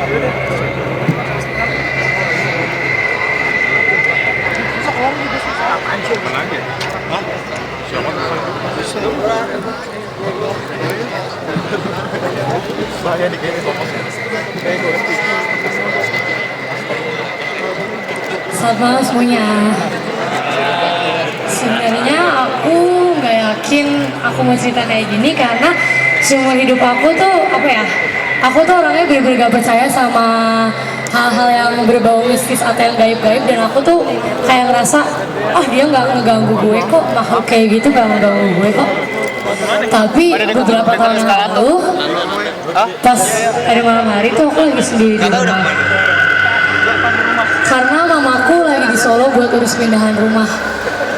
Selamat malam semuanya. Sebenarnya aku nggak yakin aku mau cerita kayak gini karena seumur hidup aku tuh aku tuh orangnya bener-bener gak percaya sama hal-hal yang berbau mistis atau yang gaib-gaib, dan aku tuh kayak ngerasa dia nggak ngeganggu gue kok, makhluk kayak gitu gak ngeganggu gue kok. Tapi beberapa tahun yang lalu pas ada malam hari tuh aku lagi sendiri di rumah karena mamaku lagi di Solo buat urus pindahan rumah.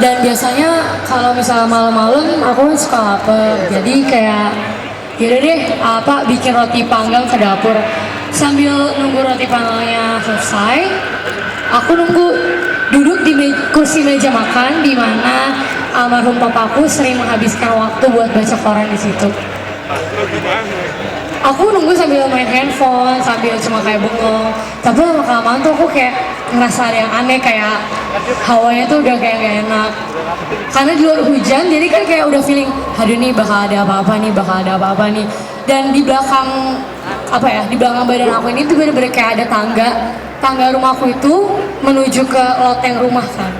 Dan biasanya kalau misalnya malam-malam aku suka lapar, jadi kayak yaudah deh bikin roti panggang ke dapur. Sambil nunggu roti panggangnya selesai, aku duduk di kursi meja makan di mana almarhum papaku sering menghabiskan waktu buat baca koran di situ. Aku nunggu sambil main handphone, sambil cuma kayak bengong. Tapi lama-kelamaan tuh aku kayak ngerasa ada yang aneh, kayak hawanya tuh udah kayak gak enak. Karena di luar hujan, jadi kan kayak udah feeling, aduh nih bakal ada apa-apa nih. Dan di belakang di belakang badan aku ini tuh bener-bener kayak ada tangga rumahku itu menuju ke loteng rumah kan.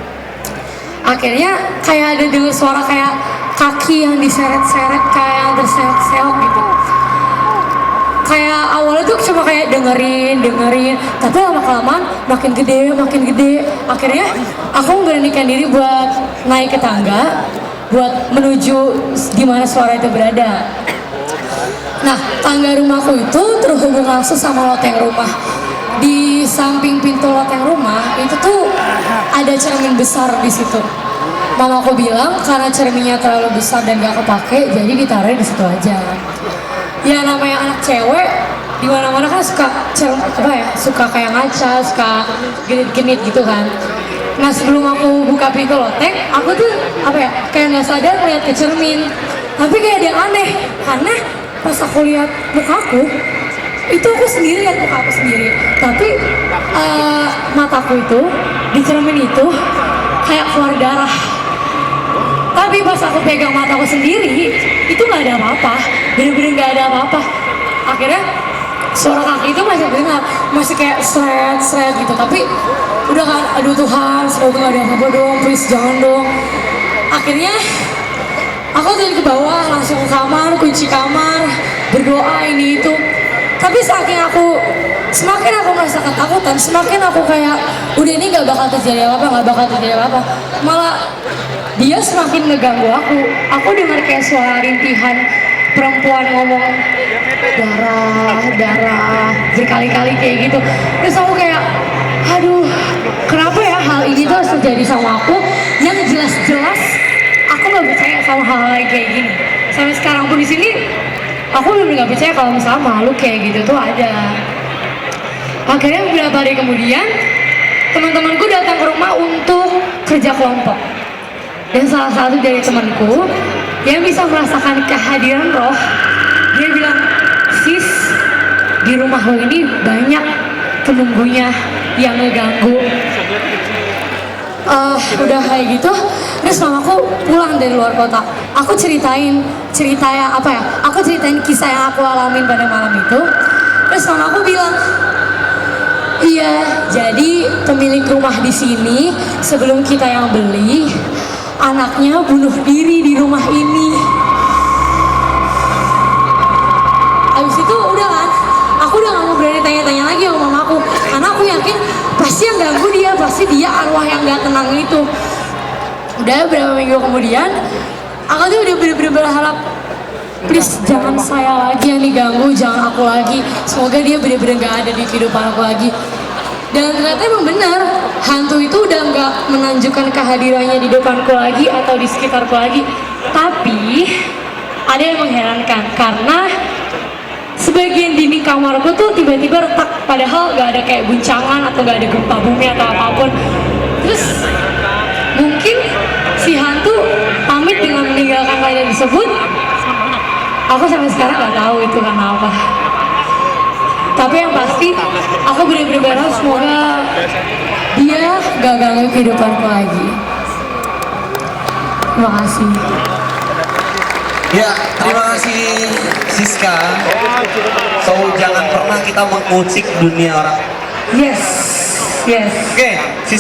Akhirnya kayak ada dengar suara kayak kaki yang diseret-seret, kayak yang terseok-seok gitu. Kayak awalnya tuh cuma kayak dengerin, tapi lama-kelamaan makin gede. Akhirnya aku memberanikan diri buat naik ke tangga, buat menuju di mana suara itu berada. Nah, tangga rumahku itu terhubung langsung sama loteng rumah. Di samping pintu loteng rumah itu tuh ada cermin besar di situ. Mamaku bilang karena cerminnya terlalu besar dan gak kepake, jadi ditaruh di situ aja. Ya namanya anak cewek di mana-mana kan suka kayak ngaca, suka genit-genit gitu kan. Nah, sebelum aku buka pintu loteng, aku tuh kayak nggak sadar ngeliat ke cermin. Tapi kayak ada yang aneh, karena pas aku lihat mukaku, itu aku sendiri lihat muka aku sendiri. Tapi mataku itu di cermin itu kayak keluar darah. Tapi pas aku pegang mataku sendiri, itu nggak ada apa-apa, bener-bener nggak ada apa-apa. Akhirnya suara kaki itu masih dengar, masih kayak seret gitu. Tapi udah kan, aduh Tuhan, semoga nggak ada apa-apa dong, please jangan dong. Akhirnya aku turun ke bawah, langsung ke kamar, kunci kamar, berdoa ini itu. Tapi semakin aku merasa ketakutan, semakin aku kayak udah ini gak bakal terjadi apa-apa. Malah dia semakin ngeganggu aku. Aku dengar kayak suara rintihan perempuan ngomong darah berkali-kali kayak gitu. Terus aku kayak, aduh, kenapa ya hal ini tuh harus terjadi sama aku yang jelas-jelas aku nggak percaya sama hal-hal kayak gini. Sampai sekarang pun di sini aku belum nggak percaya kalau misalnya makhluk kayak gitu tuh ada. Akhirnya beberapa hari kemudian teman-temanku datang ke rumah untuk kerja kelompok, dan salah satu dari temanku yang bisa merasakan kehadiran roh, dia bilang, sis, di rumah lo ini banyak penunggunya yang ngeganggu. Udah kayak gitu, terus mamaku pulang dari luar kota. Aku ceritain kisah yang aku alamin pada malam itu. Terus mamaku bilang, iya, jadi pemilik rumah di sini sebelum kita yang beli, anaknya bunuh diri di rumah ini. Habis itu udah kan, aku udah gak mau berani tanya-tanya lagi sama mamaku, karena aku yakin pasti yang ganggu dia, pasti dia arwah yang gak tenang itu. Udah beberapa minggu kemudian, aku tuh udah bener-bener berharap, please jangan saya lagi yang diganggu, jangan aku lagi, semoga dia bener-bener gak ada di kehidupan aku lagi. Dan ternyata emang benar, hantu itu udah gak menunjukkan kehadirannya di depanku lagi atau di sekitarku lagi. Tapi ada yang mengherankan, karena sebagian dinding kamarku tuh tiba-tiba retak, padahal gak ada kayak guncangan atau gak ada gempa bumi atau apapun. Terus mungkin si hantu pamit dengan meninggalkan keadaan tersebut. Aku sampai sekarang gak tahu itu karena apa. Tapi yang pasti aku bener-bener berharap semoga dia gak ganggu kehidupanku lagi. Terima kasih. Ya, terima kasih Siska. So jangan pernah kita mengucik dunia orang. Yes, yes. Oke, Siska.